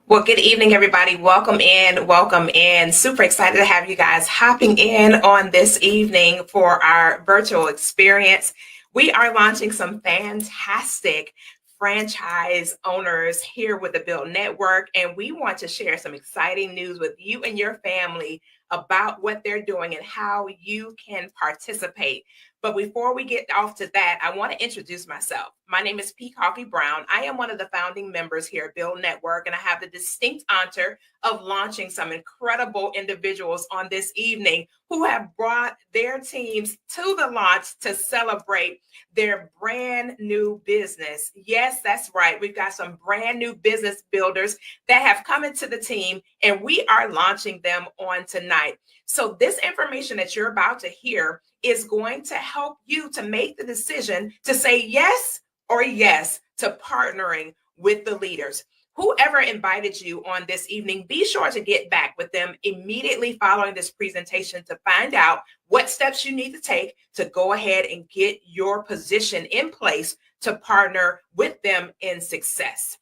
Well, good evening, everybody. Welcome in. Welcome in. Super excited to have you guys hopping in on this evening for our virtual experience. We are launching some fantastic franchise owners here with the Build Network, and we want to share some exciting news with you and your family about what they're doing and how you can participate. But before we get off to that, I want to introduce myself. My name is P. Coffee Brown. I am one of the founding members here at Build Network, and I have the distinct honor of launching some incredible individuals on this evening who have brought their teams to the launch to celebrate their brand new business. Yes, that's right. We've got some brand new business builders that have come into the team, and we are launching them on tonight. So, this information that you're about to hear is going to help you to make the decision to say yes or yes to partnering with the leaders. Whoever invited you on this evening, be sure to get back with them immediately following this presentation to find out what steps you need to take to go ahead and get your position in place to partner with them in success.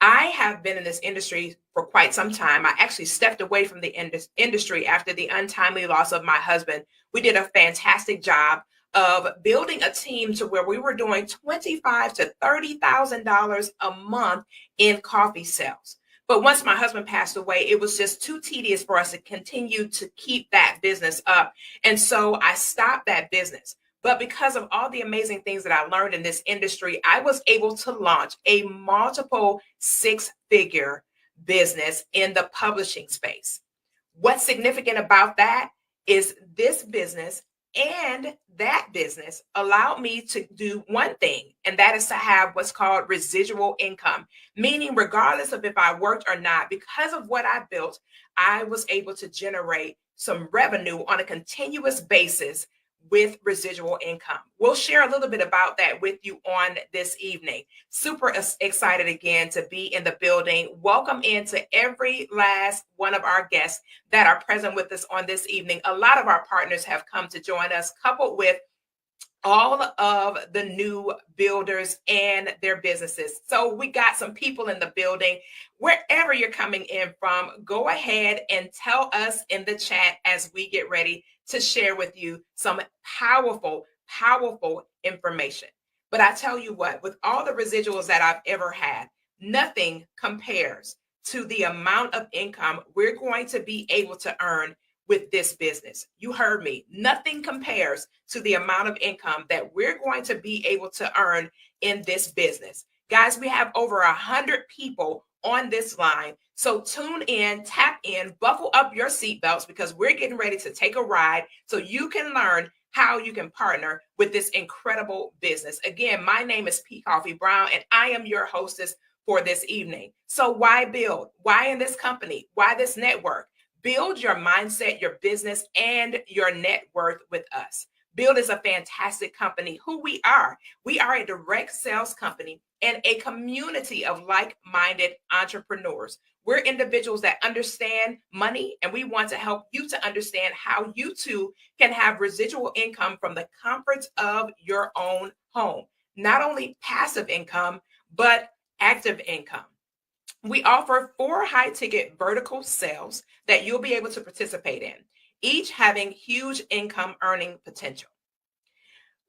I have been in this industry for quite some time. I actually stepped away from the industry after the untimely loss of my husband. We did a fantastic job of building a team to where we were doing $25,000 to $30,000 a month in coffee sales. But once my husband passed away, it was just too tedious for us to continue to keep that business up. And so I stopped that business. But because of all the amazing things that I learned in this industry, I was able to launch a multiple six-figure business in the publishing space. What's significant about that is this business and that business allowed me to do one thing, and that is to have what's called residual income, meaning regardless of if I worked or not, because of what I built, I was able to generate some revenue on a continuous basis with residual income. We'll share a little bit about that with you on this evening. Super excited again to be in the building. Welcome into every last one of our guests that are present with us on this evening. A lot of our partners have come to join us, coupled with all of the new builders and their businesses. So we got some people in the building. Wherever you're coming in from, go ahead and tell us in the chat as we get ready to share with you some powerful, powerful information. But I tell you what, with all the residuals that I've ever had, nothing compares to the amount of income we're going to be able to earn with this business. You heard me. Nothing compares to the amount of income that we're going to be able to earn in this business. Guys, we have over 100 people on this line. So tune in, tap in, buckle up your seatbelts because we're getting ready to take a ride so you can learn how you can partner with this incredible business. Again, my name is P. Coffee Brown, and I am your hostess for this evening. So why build? Why in this company? Why this network? Build your mindset, your business, and your net worth with us. Build is a fantastic company. Who we are a direct sales company and a community of like-minded entrepreneurs. We're individuals that understand money, and we want to help you to understand how you too can have residual income from the comforts of your own home. Not only passive income, but active income. We offer 4 high-ticket vertical sales that you'll be able to participate in, each having huge income earning potential.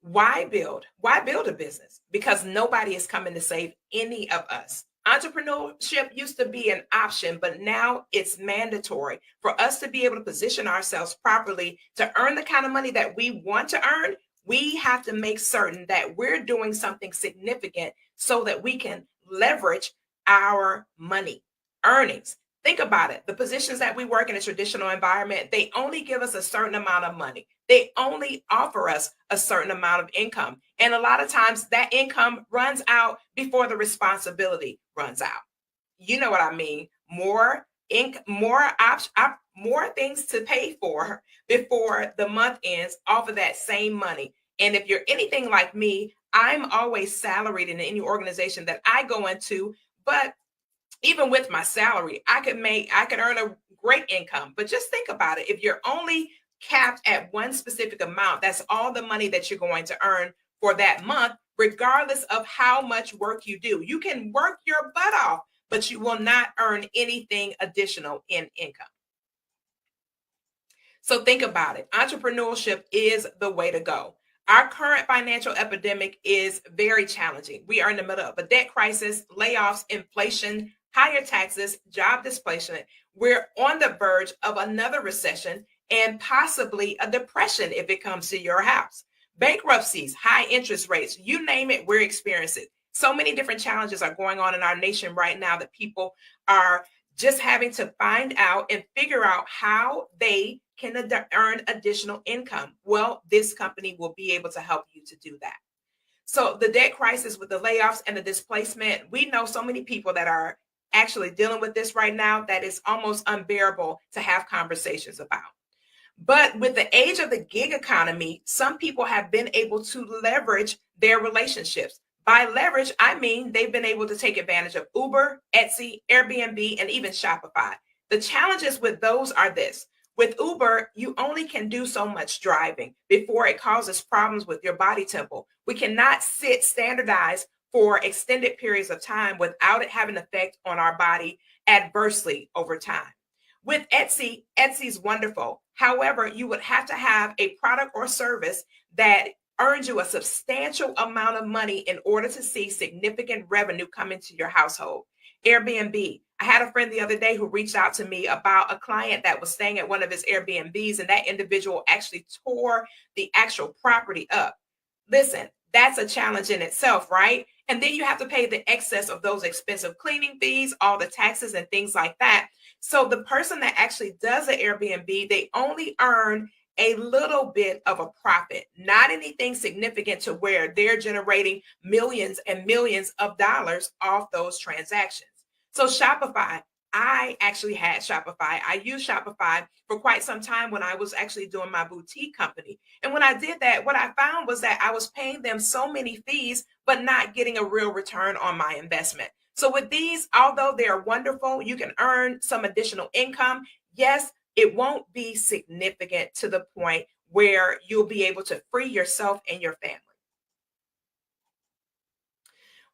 Why build? Why build a business? Because nobody is coming to save any of us. Entrepreneurship used to be an option, but now it's mandatory for us to be able to position ourselves properly to earn the kind of money that we want to earn. We have to make certain that we're doing something significant so that we can leverage our money earnings. Think about it. The positions that we work in a traditional environment, they only give us a certain amount of money. They only offer us a certain amount of income. And a lot of times that income runs out before the responsibility runs out. You know what I mean? More things to pay for before the month ends off of that same money. And if you're anything like me, I'm always salaried in any organization that I go into. But even with my salary, I could earn a great income. But just think about it. If you're only capped at one specific amount, that's all the money that you're going to earn for that month, regardless of how much work you do. You can work your butt off, but you will not earn anything additional in income. So think about it. Entrepreneurship is the way to go. Our current financial epidemic is very challenging. We are in the middle of a debt crisis, layoffs, inflation, higher taxes, job displacement. We're on the verge of another recession and possibly a depression if it comes to your house. Bankruptcies, high interest rates, you name it, we're experiencing it. So many different challenges are going on in our nation right now that people are just having to find out and figure out how they can earn additional income. Well, this company will be able to help you to do that. So the debt crisis with the layoffs and the displacement, we know so many people that are actually dealing with this right now that is almost unbearable to have conversations about. But with the age of the gig economy, some people have been able to leverage their relationships. By leverage, I mean they've been able to take advantage of Uber, Etsy, Airbnb, and even Shopify. The challenges with those are this. With Uber, you only can do so much driving before it causes problems with your body tempo. We cannot sit standardized for extended periods of time without it having an effect on our body adversely over time. With Etsy, Etsy's wonderful. However, you would have to have a product or service that earns you a substantial amount of money in order to see significant revenue come into your household. Airbnb. I had a friend the other day who reached out to me about a client that was staying at one of his Airbnbs, and that individual actually tore the actual property up. Listen, that's a challenge in itself, right? And then you have to pay the excess of those expensive cleaning fees, all the taxes and things like that. So the person that actually does the Airbnb, they only earn a little bit of a profit, not anything significant to where they're generating millions and millions of dollars off those transactions. So Shopify, I actually had Shopify. I used Shopify for quite some time when I was actually doing my boutique company. And when I did that, what I found was that I was paying them so many fees, but not getting a real return on my investment. So with these, although they're wonderful, you can earn some additional income. Yes, it won't be significant to the point where you'll be able to free yourself and your family.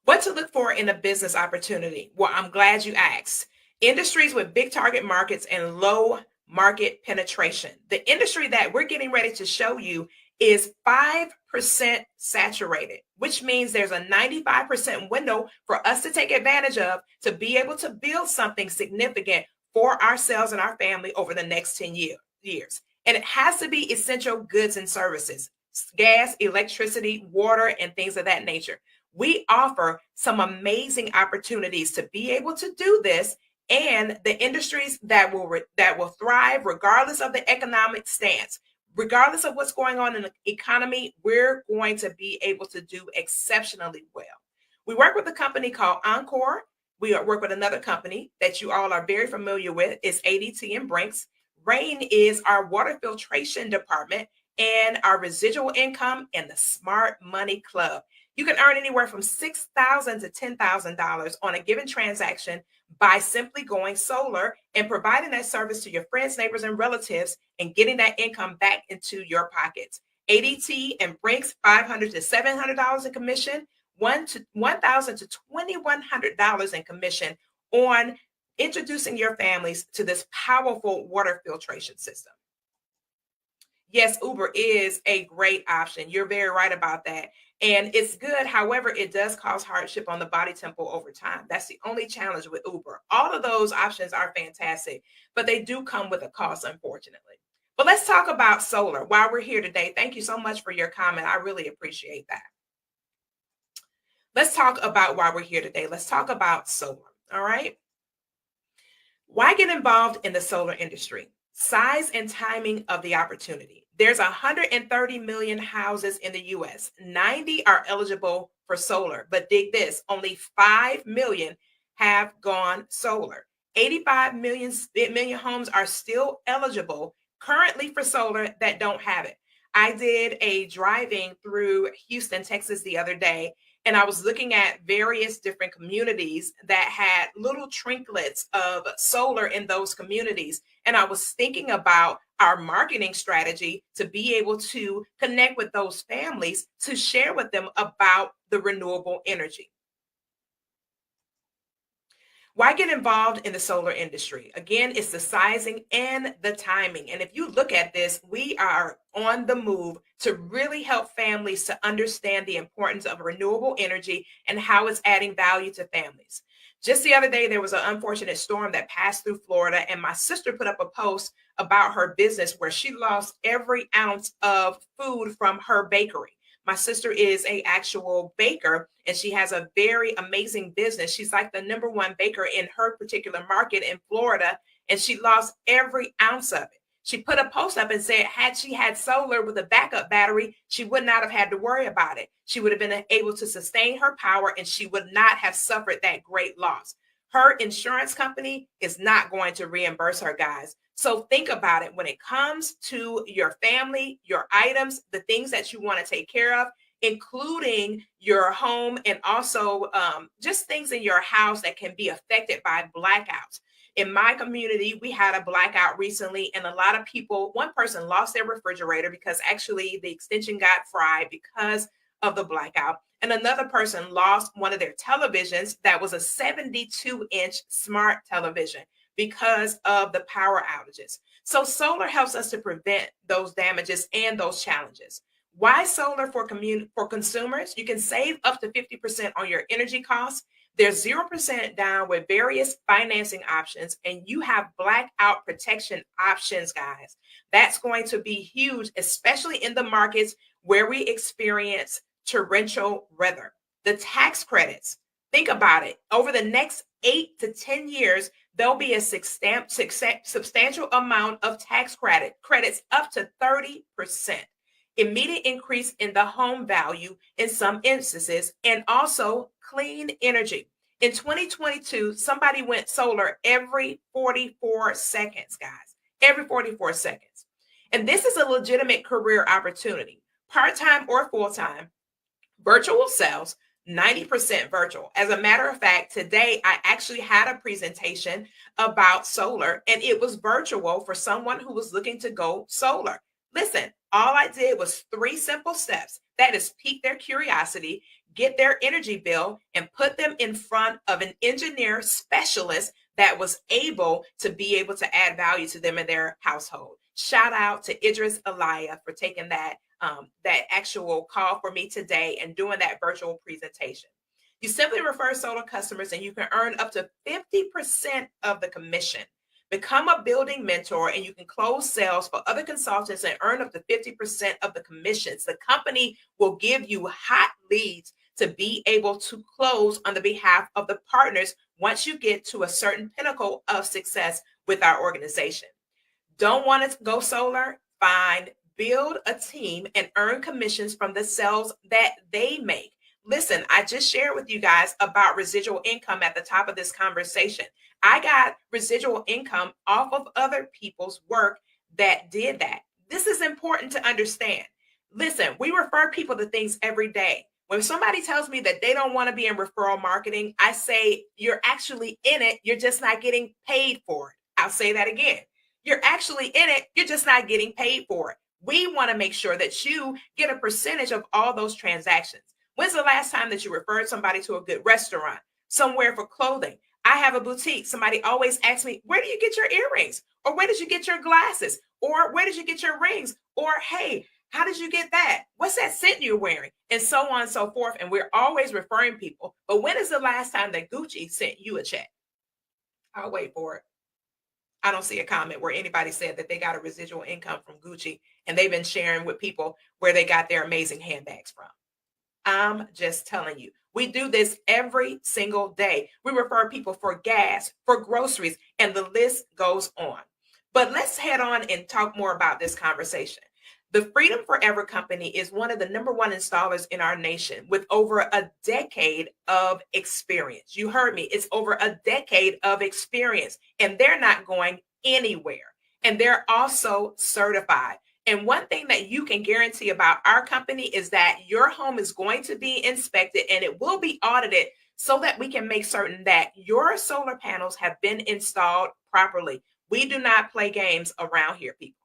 What to look for in a business opportunity? Well, I'm glad you asked. Industries with big target markets and low market penetration. The industry that we're getting ready to show you is 5% saturated, which means there's a 95% window for us to take advantage of to be able to build something significant for ourselves and our family over the next 10 years. And it has to be essential goods and services, gas, electricity, water, and things of that nature. We offer some amazing opportunities to be able to do this, and the industries that will thrive regardless of the economic stance, regardless of what's going on in the economy, we're going to be able to do exceptionally well. We work with a company called Encore. We work with another company that you all are very familiar with. It's ADT and Brinks. Rain is our water filtration department, and our residual income and the Smart Money Club. You can earn anywhere from $6,000 to $10,000 on a given transaction by simply going solar and providing that service to your friends, neighbors, and relatives and getting that income back into your pockets. ADT and Brinks, $500 to $700 in commission, $1,000 to $2,100 in commission on introducing your families to this powerful water filtration system. Yes, Uber is a great option. You're very right about that. And it's good. However, it does cause hardship on the body tempo over time. That's the only challenge with Uber. All of those options are fantastic, but they do come with a cost, unfortunately. But let's talk about solar while we're here today. Thank you so much for your comment. I really appreciate that. Let's talk about why we're here today. Let's talk about solar. All right. Why get involved in the solar industry? Size and timing of the opportunity. There's 130 million houses in the US. 90 are eligible for solar, but dig this, only 5 million have gone solar. 85 million homes are still eligible currently for solar that don't have it. I did a driving through Houston, Texas the other day, and I was looking at various different communities that had little trinklets of solar in those communities. And I was thinking about our marketing strategy to be able to connect with those families to share with them about the renewable energy. Why get involved in the solar industry? Again, it's the sizing and the timing. And if you look at this, we are on the move to really help families to understand the importance of renewable energy and how it's adding value to families. Just the other day, there was an unfortunate storm that passed through Florida, and my sister put up a post about her business where she lost every ounce of food from her bakery. My sister is a actual baker, and she has a very amazing business. She's like the number one baker in her particular market in Florida, and she lost every ounce of it. She put a post up and said, had she had solar with a backup battery, she would not have had to worry about it. She would have been able to sustain her power, and she would not have suffered that great loss. Her insurance company is not going to reimburse her, guys. So think about it when it comes to your family, your items, the things that you want to take care of, including your home and also just things in your house that can be affected by blackouts. In my community, we had a blackout recently, and a lot of people, one person lost their refrigerator because actually the extension got fried because of the blackout. And another person lost one of their televisions that was a 72-inch smart television because of the power outages. So solar helps us to prevent those damages and those challenges. Why solar for consumers? You can save up to 50% on your energy costs. There's 0% down with various financing options, and you have blackout protection options, guys. That's going to be huge, especially in the markets where we experience torrential weather. The tax credits, think about it. Over the next 8 to 10 years, there'll be a substantial amount of tax credits up to 30%. Immediate increase in the home value in some instances, and also clean energy. In 2022, somebody went solar every 44 seconds, guys, every 44 seconds. And this is a legitimate career opportunity, part-time or full-time, virtual sales, 90% virtual. As a matter of fact, today I actually had a presentation about solar, and it was virtual for someone who was looking to go solar. Listen, all I did was 3 simple steps. That is pique their curiosity, get their energy bill, and put them in front of an engineer specialist that was able to add value to them and their household. Shout out to Idris Alaya for taking that actual call for me today and doing that virtual presentation. You simply refer solar customers and you can earn up to 50% of the commission. Become a building mentor and you can close sales for other consultants and earn up to 50% of the commissions. The company will give you hot leads to be able to close on the behalf of the partners once you get to a certain pinnacle of success with our organization. Don't want to go solar? Fine. Build a team and earn commissions from the sales that they make. Listen, I just shared with you guys about residual income at the top of this conversation. I got residual income off of other people's work that did that. This is important to understand. Listen, we refer people to things every day. When somebody tells me that they don't want to be in referral marketing, I say, you're actually in it. You're just not getting paid for it. I'll say that again. You're actually in it. You're just not getting paid for it. We want to make sure that you get a percentage of all those transactions. When's the last time that you referred somebody to a good restaurant, somewhere for clothing? I have a boutique. Somebody always asks me, where do you get your earrings? Or where did you get your glasses? Or where did you get your rings? Or, hey, how did you get that? What's that scent you're wearing? And so on and so forth. And we're always referring people. But when is the last time that Gucci sent you a check? I'll wait for it. I don't see a comment where anybody said that they got a residual income from Gucci and they've been sharing with people where they got their amazing handbags from. I'm just telling you, we do this every single day. We refer people for gas, for groceries, and the list goes on. But let's head on and talk more about this conversation. The Freedom Forever Company is one of the #1 installers in our nation with over a decade of experience. You heard me. It's over a decade of experience, and they're not going anywhere. And they're also certified. And one thing that you can guarantee about our company is that your home is going to be inspected and it will be audited so that we can make certain that your solar panels have been installed properly. We do not play games around here, people.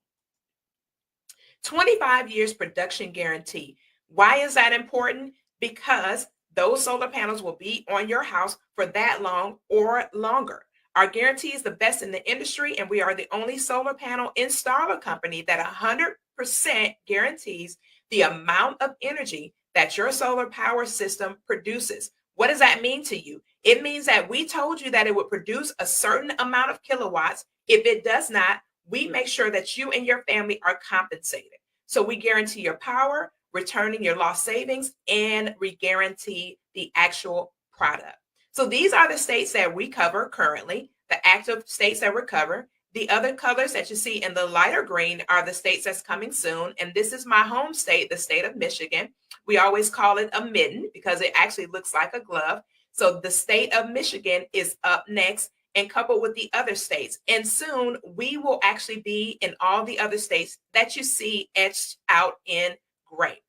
25 years production guarantee. Why is that important? Because those solar panels will be on your house for that long or longer. Our guarantee is the best in the industry, and we are the only solar panel installer company that 100% guarantees the amount of energy that your solar power system produces. What does that mean to you? It means that we told you that it would produce a certain amount of kilowatts. If it does not, we make sure that you and your family are compensated. So we guarantee your power, returning your lost savings, and we guarantee the actual product. So these are the states that we cover currently, the active states that we cover. The other colors that you see in the lighter green are the states that's coming soon. And this is my home state, the state of Michigan. We always call it a mitten because it actually looks like a glove. So the state of Michigan is up next and coupled with the other states. And soon we will actually be in all the other states that you see etched out in gray.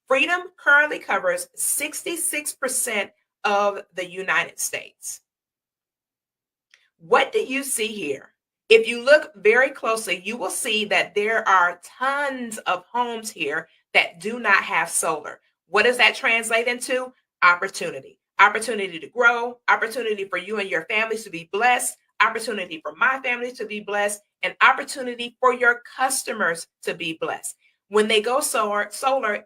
Freedom currently covers 66% of the United States. What do you see here? If you look very closely, you will see that there are tons of homes here that do not have solar. What does that translate into? Opportunity. Opportunity to grow, opportunity for you and your families to be blessed, opportunity for my family to be blessed, and opportunity for your customers to be blessed. When they go solar,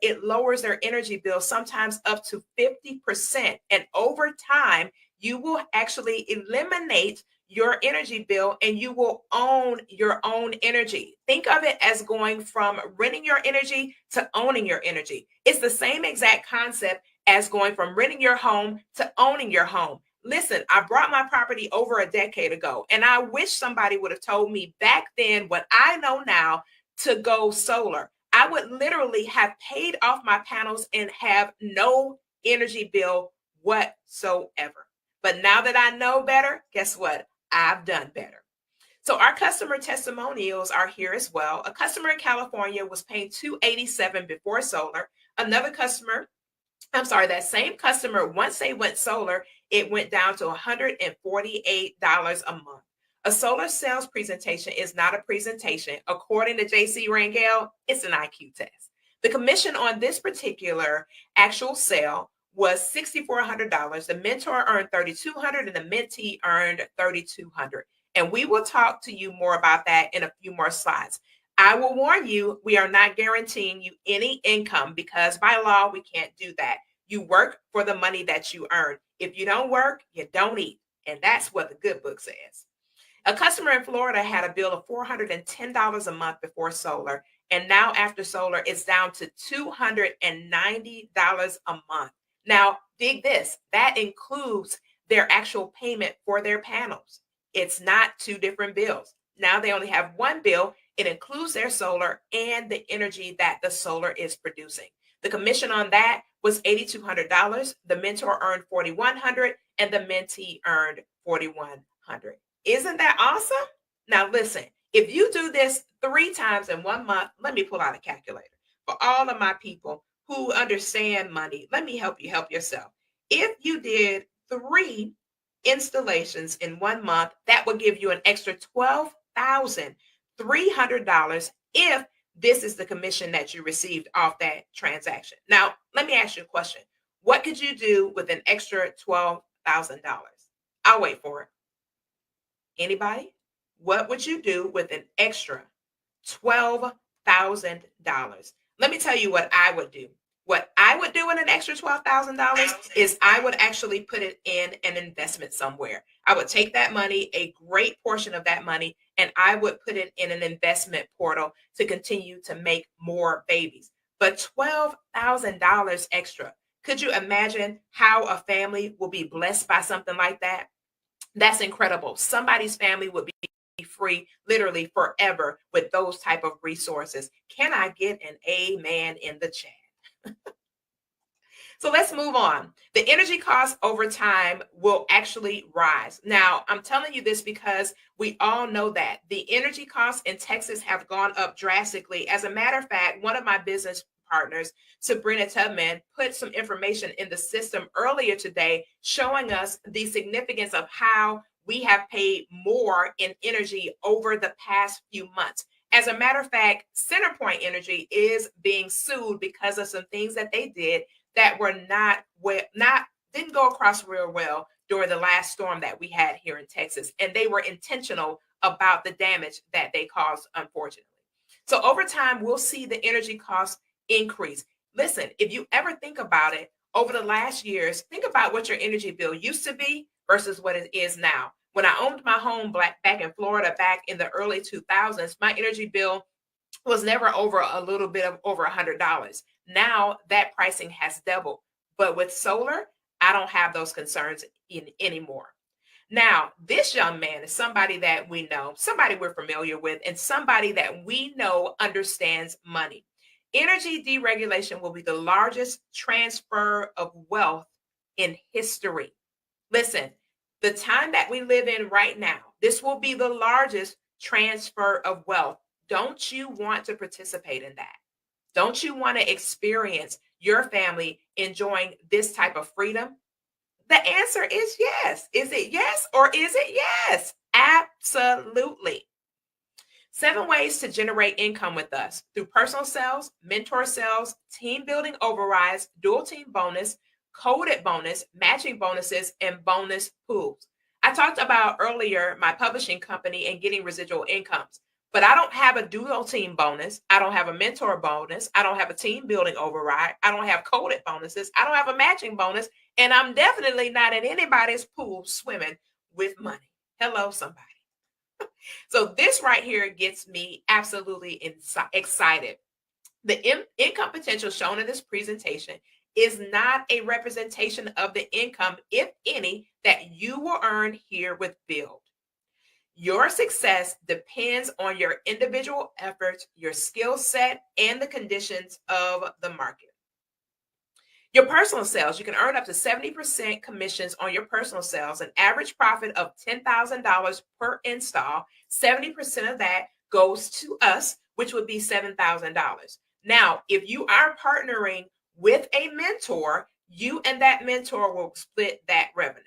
it lowers their energy bill sometimes up to 50%. And over time, you will actually eliminate your energy bill and you will own your own energy. Think of it as going from renting your energy to owning your energy. It's the same exact concept as going from renting your home to owning your home. Listen, I brought my property over a decade ago, and I wish somebody would have told me back then what I know now to go solar. I would literally have paid off my panels and have no energy bill whatsoever. But now that I know better, guess what? I've done better. So our customer testimonials are here as well. A customer in California was paying $287 before solar. That same customer, once they went solar, it went down to $148 a month. A solar sales presentation is not a presentation. According to JC Rangel, it's an IQ test. The commission on this particular actual sale was $6,400. The mentor earned $3,200 and the mentee earned $3,200. And we will talk to you more about that in a few more slides. I will warn you, we are not guaranteeing you any income because by law, we can't do that. You work for the money that you earn. If you don't work, you don't eat. And that's what the good book says. A customer in Florida had a bill of $410 a month before solar. And now after solar, it's down to $290 a month. Now, dig this. That includes their actual payment for their panels. It's not two different bills. Now they only have one bill. It includes their solar and the energy that the solar is producing. The commission on that was $8,200. The mentor earned $4,100 and the mentee earned $4,100. Isn't that awesome? Now listen, if you do this 3 times in 1 month, let me pull out a calculator. For all of my people who understand money, let me help you help yourself. If you did 3 installations in 1 month, that would give you an extra $12,300 if this is the commission that you received off that transaction. Now, let me ask you a question. What could you do with an extra $12,000? I'll wait for it. Anybody? What would you do with an extra $12,000? Let me tell you what I would do. What I would do with an extra $12,000 is I would actually put it in an investment somewhere. I would take that money, a great portion of that money, and I would put it in an investment portal to continue to make more babies. But $12,000 extra. Could you imagine how a family will be blessed by something like that? That's incredible. Somebody's family would be free literally forever with those type of resources. Can I get an amen in the chat? So let's move on. The energy costs over time will actually rise. Now, I'm telling you this because we all know that the energy costs in Texas have gone up drastically. As a matter of fact, one of my business partners, Sabrina Tubman, put some information in the system earlier today showing us the significance of how we have paid more in energy over the past few months. As a matter of fact, CenterPoint Energy is being sued because of some things that they did that were not didn't go across real well during the last storm that we had here in Texas. And they were intentional about the damage that they caused, unfortunately. So over time, we'll see the energy costs increase. Listen, if you ever think about it, over the last years, think about what your energy bill used to be versus what it is now. When I owned my home back in Florida back in the early 2000s, my energy bill was never over a little bit of over $100. Now that pricing has doubled. But with solar, I don't have those concerns anymore. Now, this young man is somebody that we know, somebody we're familiar with, and somebody that we know understands money. Energy deregulation will be the largest transfer of wealth in history. Listen, the time that we live in right now, this will be the largest transfer of wealth. Don't you want to participate in that? Don't you want to experience your family enjoying this type of freedom? The answer is yes. Is it yes or is it yes? Absolutely. 7 ways to generate income with us through personal sales, mentor sales, team building overrides, dual team bonus, coded bonus, matching bonuses, and bonus pools. I talked about earlier my publishing company and getting residual incomes, but I don't have a dual team bonus. I don't have a mentor bonus. I don't have a team building override. I don't have coded bonuses. I don't have a matching bonus. And I'm definitely not in anybody's pool swimming with money. Hello, somebody. So this right here gets me absolutely excited. The income potential shown in this presentation is not a representation of the income, if any, that you will earn here with Build. Your success depends on your individual efforts, your skill set, and the conditions of the market. Your personal sales, you can earn up to 70% commissions on your personal sales, an average profit of $10,000 per install. 70% of that goes to us, which would be $7,000. Now, if you are partnering with a mentor, you and that mentor will split that revenue.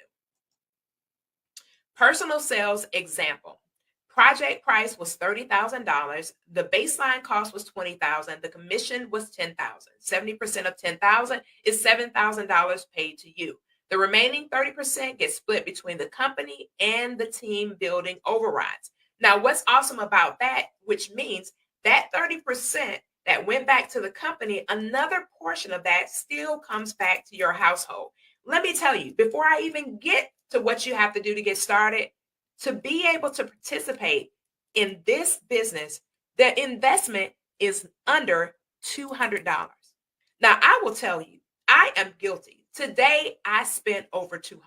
Personal sales example. Project price was $30,000. The baseline cost was $20,000. The commission was $10,000. 70% of $10,000 is $7,000 paid to you. The remaining 30% gets split between the company and the team building overrides. Now, what's awesome about that, which means that 30% that went back to the company, another portion of that still comes back to your household. Let me tell you, before I even get to what you have to do to get started, to be able to participate in this business, the investment is under $200. Now, I will tell you, I am guilty. Today, I spent over $200,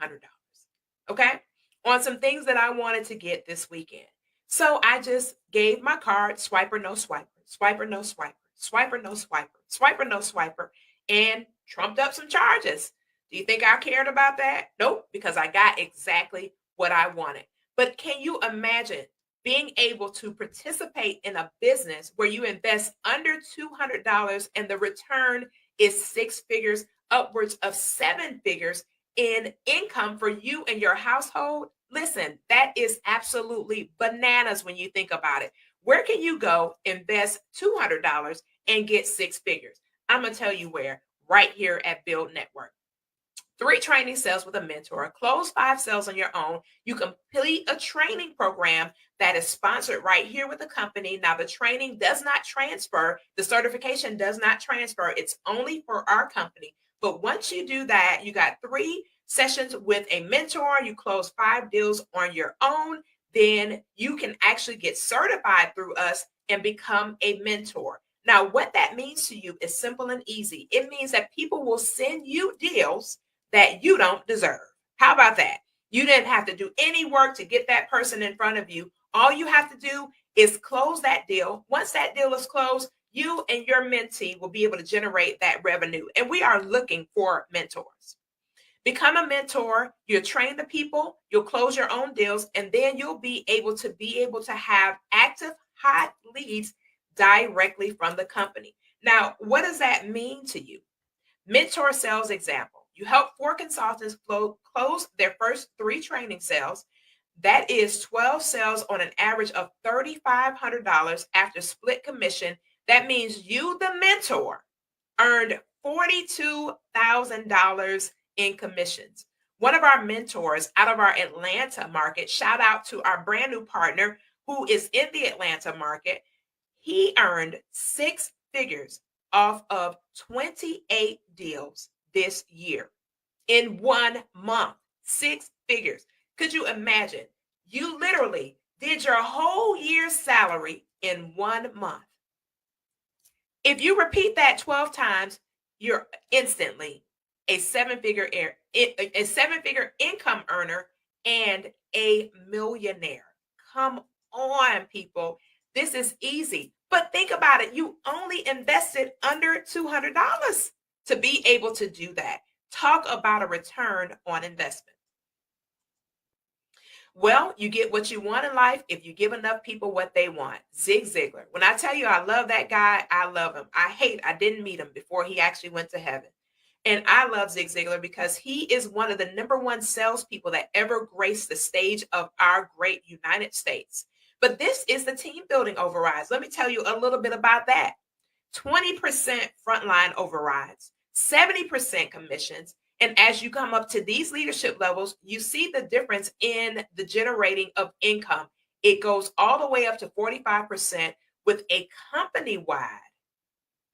okay, on some things that I wanted to get this weekend. So I just gave my card, swiper, no swiper, swiper, no swiper, swiper, no swiper, swiper, no swiper, and trumped up some charges. Do you think I cared about that? Nope, because I got exactly what I wanted. But can you imagine being able to participate in a business where you invest under $200 and the return is 6 figures, upwards of 7 figures in income for you and your household? Listen, that is absolutely bananas when you think about it. Where can you go invest $200 and get 6 figures? I'm going to tell you where, right here at Build Network. 3 training sales with a mentor, close 5 sales on your own. You complete a training program that is sponsored right here with the company. Now, the training does not transfer. The certification does not transfer. It's only for our company. But once you do that, you got 3 sessions with a mentor. You close 5 deals on your own. Then you can actually get certified through us and become a mentor. Now, what that means to you is simple and easy. It means that people will send you deals that you don't deserve. How about that? You didn't have to do any work to get that person in front of you. All you have to do is close that deal. Once that deal is closed, you and your mentee will be able to generate that revenue. And we are looking for mentors. Become a mentor. You'll train the people, you'll close your own deals, and then you'll be able to have active hot leads directly from the company. Now, what does that mean to you? Mentor sales example. You help 4 consultants close their first 3 training sales. That is 12 sales on an average of $3,500 after split commission. That means you, the mentor, earned $42,000 in commissions. One of our mentors out of our Atlanta market, shout out to our brand new partner who is in the Atlanta market, he earned six figures off of 28 deals this year in 1 month. Six figures. Could you imagine? You literally did your whole year's salary in 1 month. If you repeat that 12 times, you're instantly a seven-figure income earner and a millionaire. Come on, people. This is easy. But think about it. You only invested under $200 to be able to do that. Talk about a return on investment. Well, you get what you want in life if you give enough people what they want. Zig Ziglar. When I tell you I love that guy, I love him. I didn't meet him before he actually went to heaven. And I love Zig Ziglar because he is one of the number one salespeople that ever graced the stage of our great United States. But this is the team building overrides. Let me tell you a little bit about that. 20% frontline overrides, 70% commissions. And as you come up to these leadership levels, you see the difference in the generating of income. It goes all the way up to 45% with a company-wide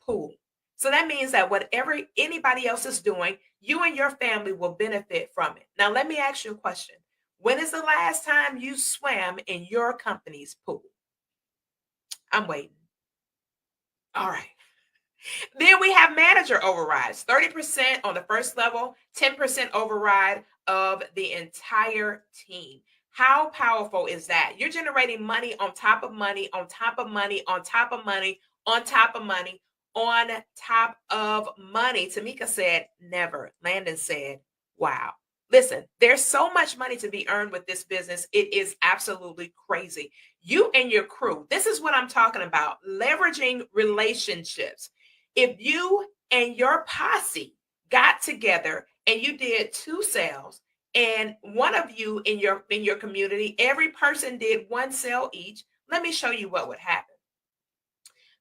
pool. So that means that whatever anybody else is doing, you and your family will benefit from it. Now, let me ask you a question. When is the last time you swam in your company's pool? I'm waiting. All right. Then we have manager overrides, 30% on the first level, 10% override of the entire team. How powerful is that? You're generating money on top of money, on top of money, on top of money, on top of money, on top of money. Tamika said, never. Landon said, wow. Listen, there's so much money to be earned with this business. It is absolutely crazy. You and your crew, this is what I'm talking about, leveraging relationships. If you and your posse got together and you did 2 sales, and one of you in your community, every person did 1 sale each, let me show you what would happen.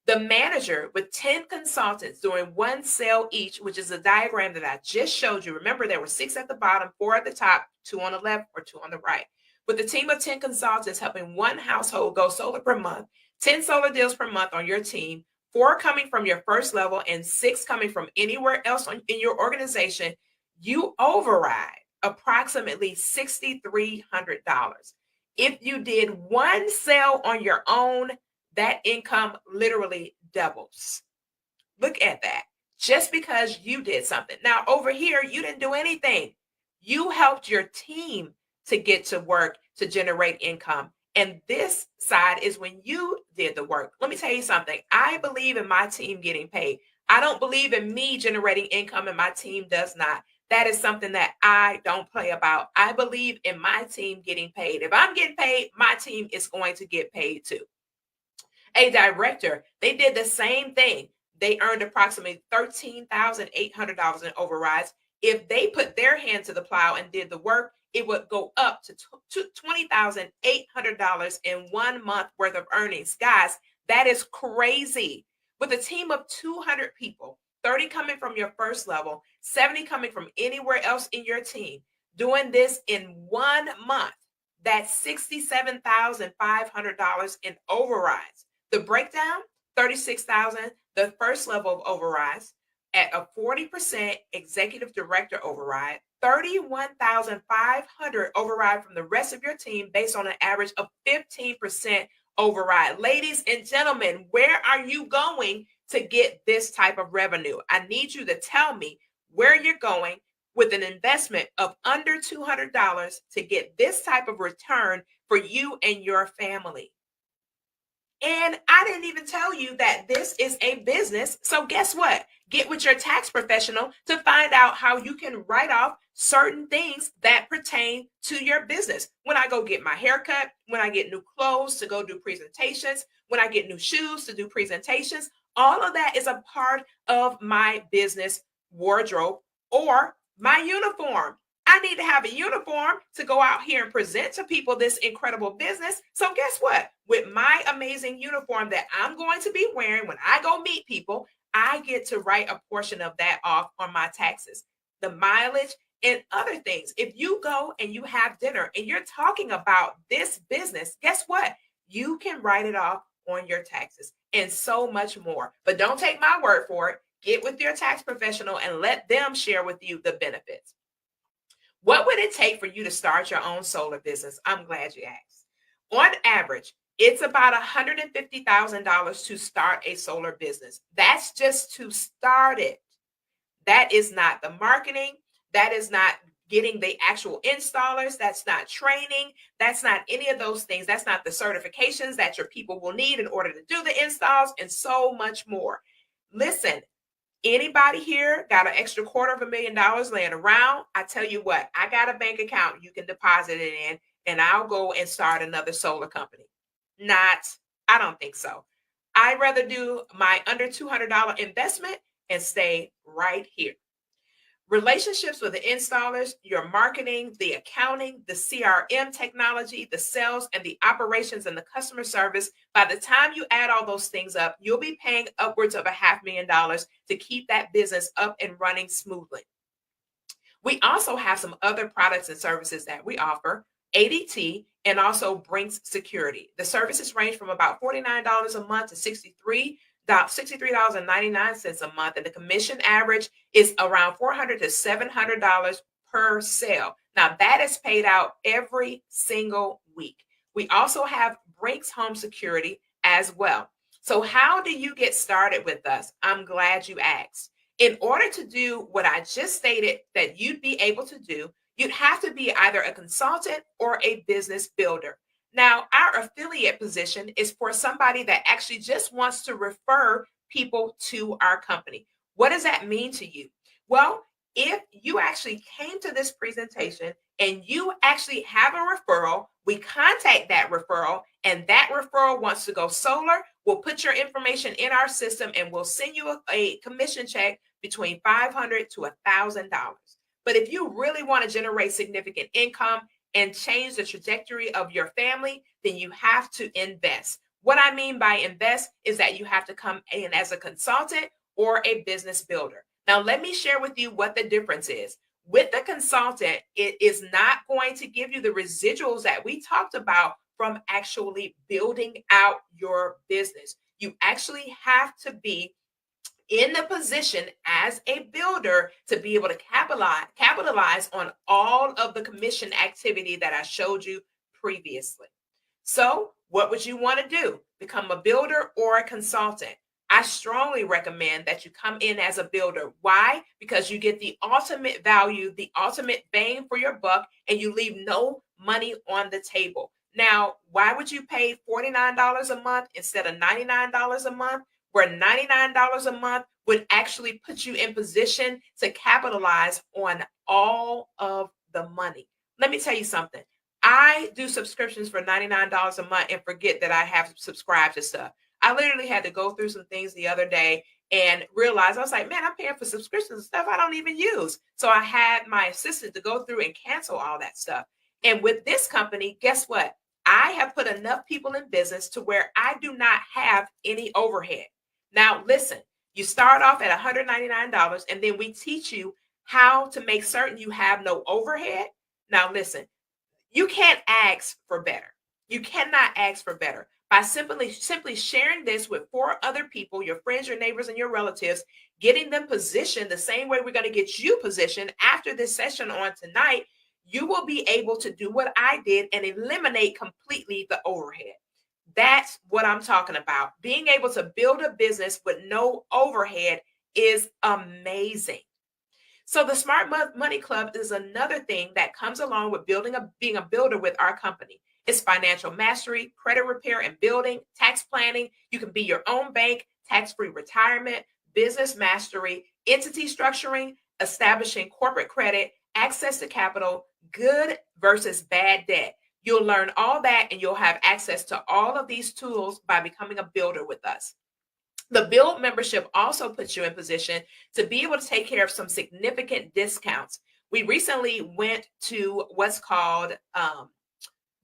The manager with 10 consultants doing 1 sale each, which is a diagram that I just showed you. Remember, there were 6 at the bottom, 4 at the top, 2 on the left or 2 on the right. With a team of 10 consultants helping 1 household go solar per month, 10 solar deals per month on your team, 4 coming from your first level and 6 coming from anywhere else in your organization, you override approximately $6,300. If you did 1 sale on your own, that income literally doubles. Look at that. Just because you did something. Now, over here, you didn't do anything. You helped your team to get to work to generate income. And this side is when you did the work. Let me tell you something. I believe in my team getting paid. I don't believe in me generating income and my team does not. That is something that I don't play about. I believe in my team getting paid. If I'm getting paid, my team is going to get paid too. A director, they did the same thing. They earned approximately $13,800 in overrides. If they put their hand to the plow and did the work, it would go up to $20,800 in 1 month worth of earnings. Guys, that is crazy. With a team of 200 people, 30 coming from your first level, 70 coming from anywhere else in your team, doing this in 1 month, that's $67,500 in overrides. The breakdown, $36,000, the first level of overrides at a 40% executive director override, $31,500 override from the rest of your team based on an average of 15% override. Ladies and gentlemen, where are you going to get this type of revenue? I need you to tell me where you're going with an investment of under $200 to get this type of return for you and your family. And I didn't even tell you that this is a business. So guess what? Get with your tax professional to find out how you can write off certain things that pertain to your business. When I go get my haircut, when I get new clothes to go do presentations, when I get new shoes to do presentations, all of that is a part of my business wardrobe or my uniform. I need to have a uniform to go out here and present to people this incredible business. So guess what? With my amazing uniform that I'm going to be wearing when I go meet people, I get to write a portion of that off on my taxes, the mileage and other things. If you go and you have dinner and you're talking about this business, guess what? You can write it off on your taxes and so much more. But don't take my word for it. Get with your tax professional and let them share with you the benefits. What would it take for you to start your own solar business? I'm glad you asked. On average, it's about $150,000 to start a solar business. That's just to start it. That is not the marketing. That is not getting the actual installers. That's not training. That's not any of those things. That's not the certifications that your people will need in order to do the installs and so much more. Listen, anybody here got an extra $250,000 laying around? I tell you what, I got a bank account you can deposit it in, and I'll go and start another solar company. I don't think so. I'd rather do my under $200 investment and stay right here. Relationships with the installers, your marketing, the accounting, the CRM technology, the sales, and the operations and the customer service. By the time you add all those things up, you'll be paying upwards of $500,000 to keep that business up and running smoothly. We also have some other products and services that we offer, ADT and also Brinks Security. The services range from about $49 a month to $63.99 a month, and the commission average is around $400 to $700 per sale. Now that is paid out every single week. We also have Brinks Home Security as well. So how do you get started with us? I'm glad you asked. In order to do what I just stated that you'd be able to do, you'd have to be either a consultant or a business builder. Now, our affiliate position is for somebody that actually just wants to refer people to our company. What does that mean to you? Well, if you actually came to this presentation and you actually have a referral, we contact that referral, and that referral wants to go solar, we'll put your information in our system and we'll send you a commission check between $500 to $1,000. But if you really want to generate significant income and change the trajectory of your family, then you have to invest. What I mean by invest is that you have to come in as a consultant or a business builder. Now, let me share with you what the difference is. With the consultant, it is not going to give you the residuals that we talked about from actually building out your business. You actually have to be in the position as a builder to be able to capitalize on all of the commission activity that I showed you previously. So what would you want to do? Become a builder or a consultant? I strongly recommend that you come in as a builder. Why? Because you get the ultimate value, the ultimate bang for your buck, and you leave no money on the table. Now, why would you pay $49 a month instead of $99 a month? Where $99 a month would actually put you in position to capitalize on all of the money. Let me tell you something. I do subscriptions for $99 a month and forget that I have subscribed to stuff. I literally had to go through some things the other day and realize, I was like, man, I'm paying for subscriptions and stuff I don't even use. So I had my assistant to go through and cancel all that stuff. And with this company, guess what? I have put enough people in business to where I do not have any overhead. Now, listen, you start off at $199, and then we teach you how to make certain you have no overhead. Now, listen, you can't ask for better. You cannot ask for better. By simply sharing this with 4 other people, your friends, your neighbors, and your relatives, getting them positioned the same way we're going to get you positioned after this session on tonight, you will be able to do what I did and eliminate completely the overhead. That's what I'm talking about. Being able to build a business with no overhead is amazing. So the Smart Money Club is another thing that comes along with being a builder with our company. It's financial mastery, credit repair and building, tax planning. You can be your own bank, tax-free retirement, business mastery, entity structuring, establishing corporate credit, access to capital, good versus bad debt. You'll learn all that, and you'll have access to all of these tools by becoming a builder with us. The Build membership also puts you in position to be able to take care of some significant discounts. We recently went to what's called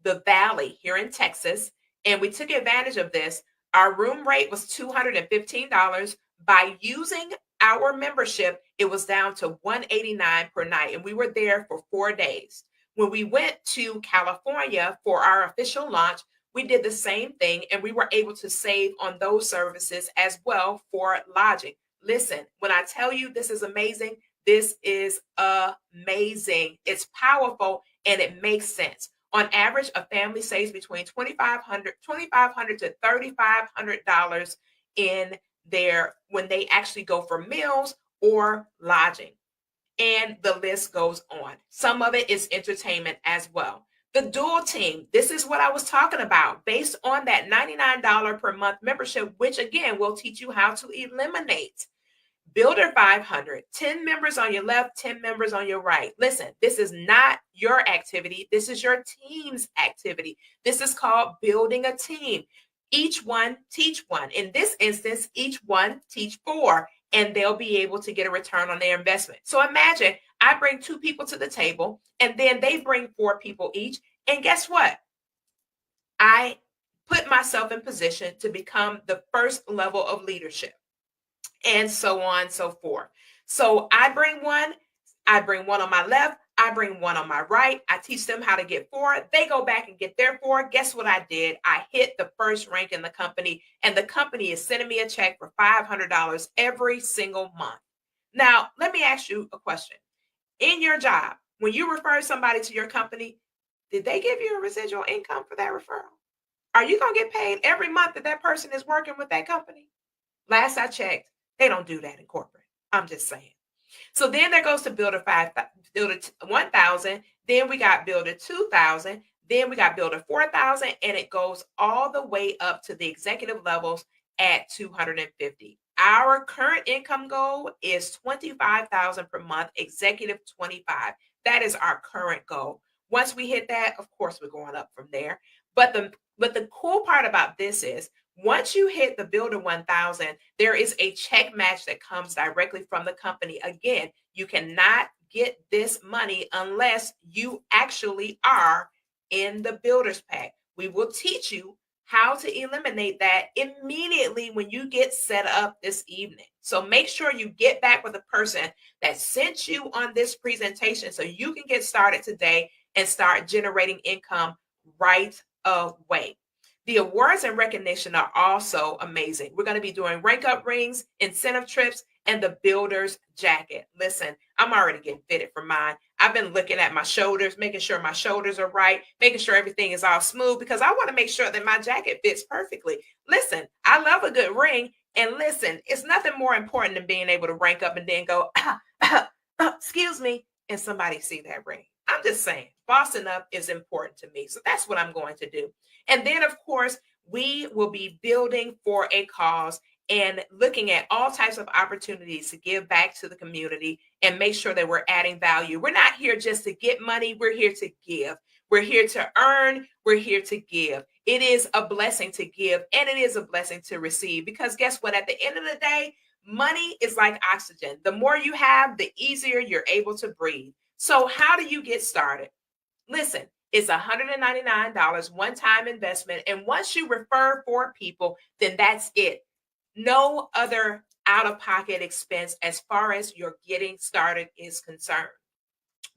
the Valley here in Texas, and we took advantage of this. Our room rate was $215. By using our membership, it was down to $189 per night, and we were there for 4 days. When we went to California for our official launch, we did the same thing, and we were able to save on those services as well for lodging. Listen, when I tell you this is amazing, this is amazing. It's powerful and it makes sense. On average, a family saves between $2,500 to $3,500 in their when they actually go for meals or lodging. And the list goes on. Some of it is entertainment as well. The dual team, this is what I was talking about, based on that $99 per month membership, which again will teach you how to eliminate. Builder 500, 10 members on your left, 10 members on your right. Listen, this is not your activity. This is your team's activity. This is called building a team. Each one teach one. In this instance, each one teach four, and they'll be able to get a return on their investment. So imagine I bring 2 people to the table, and then they bring 4 people each. And guess what? I put myself in position to become the first level of leadership, and so on and so forth. So I bring one on my left, I bring one on my right. I teach them how to get 4. They go back and get their 4. Guess what I did? I hit the first rank in the company, and the company is sending me a check for $500 every single month. Now, let me ask you a question. In your job, when you refer somebody to your company, did they give you a residual income for that referral? Are you going to get paid every month that that person is working with that company? Last I checked, they don't do that in corporate. I'm just saying. So then there goes to Builder 1,000. Then we got Builder 2,000. Then we got Builder 4,000, and it goes all the way up to the executive levels at 250. Our current income goal is 25,000 per month, executive 25. That is our current goal. Once we hit that, of course, we're going up from there. But the cool part about this is once you hit the Builder 1,000, there is a check match that comes directly from the company. Again, you cannot get this money unless you actually are in the Builders Pack. We will teach you how to eliminate that immediately when you get set up this evening. So make sure you get back with the person that sent you on this presentation so you can get started today and start generating income right away. The awards and recognition are also amazing. We're going to be doing rank up rings, incentive trips, and the builder's jacket. Listen, I'm already getting fitted for mine. I've been looking at my shoulders, making sure my shoulders are right, making sure everything is all smooth because I want to make sure that my jacket fits perfectly. Listen, I love a good ring. And listen, it's nothing more important than being able to rank up and then go, excuse me, and somebody see that ring. I'm just saying, bossing up is important to me. So that's what I'm going to do. And then, of course, we will be building for a cause and looking at all types of opportunities to give back to the community and make sure that we're adding value. We're not here just to get money. We're here to give. We're here to earn. We're here to give. It is a blessing to give, and it is a blessing to receive because guess what? At the end of the day, money is like oxygen. The more you have, the easier you're able to breathe. So how do you get started? Listen, it's $199 one-time investment. And once you refer 4 people, then that's it. No other out-of-pocket expense as far as your getting started is concerned.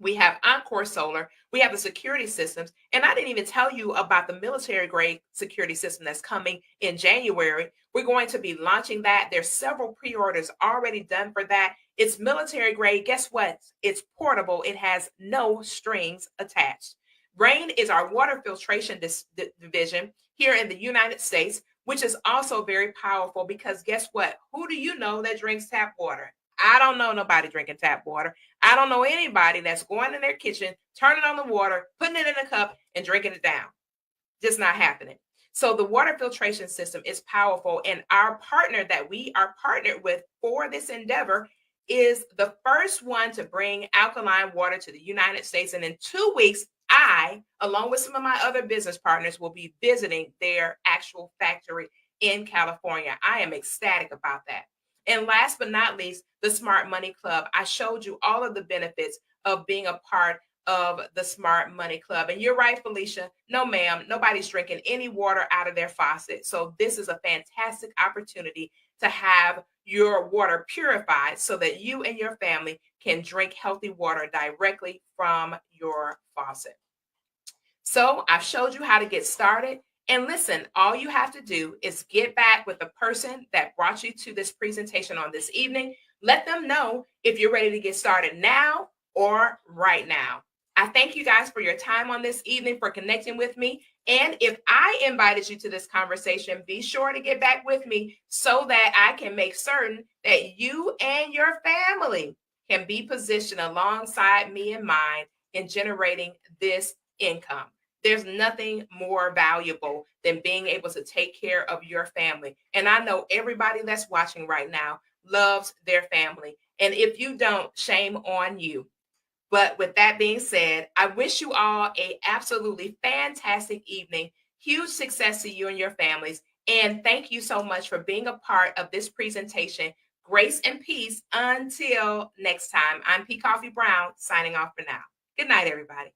We have Encore Solar. We have the security systems. And I didn't even tell you about the military grade security system that's coming in January. We're going to be launching that. There's several pre-orders already done for that. It's military grade. Guess what? It's portable. It has no strings attached. Rain is our water filtration division here in the United States, which is also very powerful because guess what? Who do you know that drinks tap water? I don't know nobody drinking tap water. I don't know anybody that's going in their kitchen, turning on the water, putting it in a cup and drinking it down. Just not happening. So the water filtration system is powerful. And our partner that we are partnered with for this endeavor is the first one to bring alkaline water to the United States. And in 2 weeks, I, along with some of my other business partners, will be visiting their actual factory in California. I am ecstatic about that. And last but not least, the Smart Money Club. I showed you all of the benefits of being a part of the Smart Money Club. And you're right, Felicia. No, ma'am, nobody's drinking any water out of their faucet. So this is a fantastic opportunity to have your water purified so that you and your family can drink healthy water directly from your faucet. So I've showed you how to get started. And listen, all you have to do is get back with the person that brought you to this presentation on this evening. Let them know if you're ready to get started now or right now. I thank you guys for your time on this evening, for connecting with me. And if I invited you to this conversation, be sure to get back with me so that I can make certain that you and your family can be positioned alongside me and mine in generating this income. There's nothing more valuable than being able to take care of your family. And I know everybody that's watching right now loves their family. And if you don't, shame on you. But with that being said, I wish you all a absolutely fantastic evening. Huge success to you and your families. And thank you so much for being a part of this presentation. Grace and peace until next time. I'm P. Coffee Brown signing off for now. Good night, everybody.